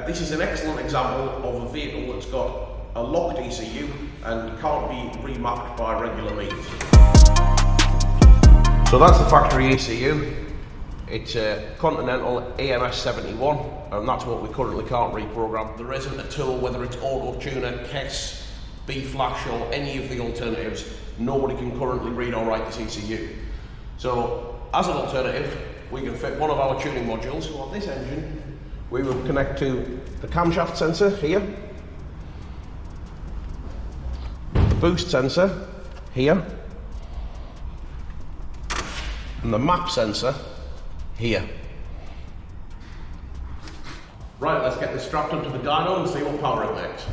This is an excellent example of a vehicle that's got a locked ECU and can't be remapped by regular means. So that's the factory ECU. It's a Continental AMG 71, and that's what we currently can't reprogram. There isn't a tool, whether it's Auto Tuner, KES, B-Flash or any of the alternatives. Nobody can currently read or write this ECU. So as an alternative, we can fit one of our tuning modules. So on this engine, we will connect to the camshaft sensor here, the boost sensor here, and the map sensor here. Right, let's get this strapped onto the dyno and see what power it makes.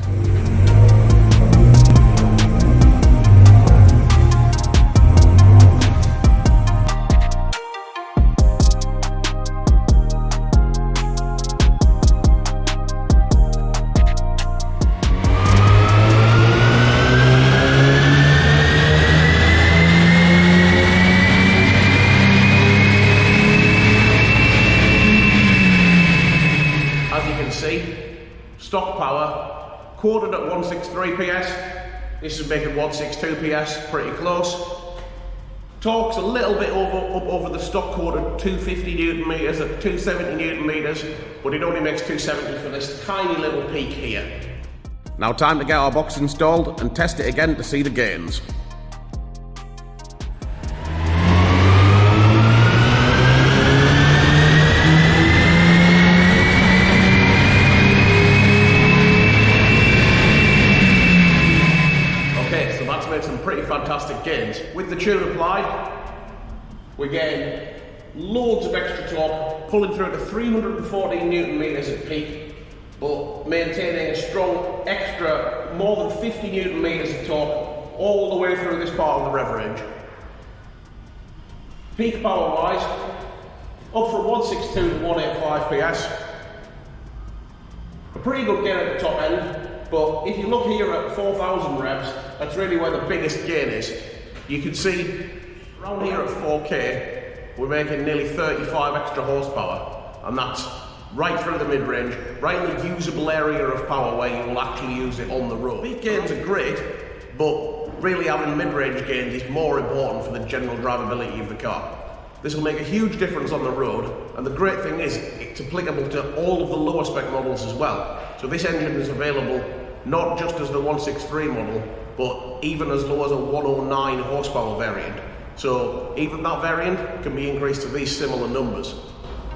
Stock power, quoted at 163 PS, this is making 162 PS, pretty close. Torque's a little bit over the stock quoted 250 Newton meters at 270 Newton meters, but it only makes 270 for this tiny little peak here. Now time to get our box installed and test it again to see the gains. Some pretty fantastic gains. With the tune applied, we're getting loads of extra torque, pulling through to 314 Newton meters at peak, but maintaining a strong extra more than 50 Newton meters of torque all the way through this part of the rev range. Peak power wise, up from 162 to 185 PS. A pretty good gain at the top end. But if you look here at 4,000 revs, that's really where the biggest gain is. You can see around here at 4K, we're making nearly 35 extra horsepower, and that's right through the mid-range, right in the usable area of power where you will actually use it on the road. Peak gains are great, but really having mid-range gains is more important for the general drivability of the car. This will make a huge difference on the road, and the great thing is it's applicable to all of the lower spec models as well. So this engine is available not just as the 163 model, but even as low as a 109 horsepower variant. So even that variant can be increased to these similar numbers.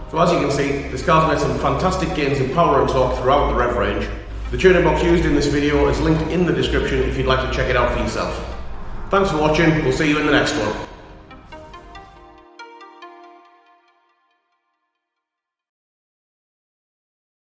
So as you can see, this car's made some fantastic gains in power and torque throughout the rev range. The tuning box used in this video is linked in the description if you'd like to check it out for yourself. Thanks for watching, we'll see you in the next one.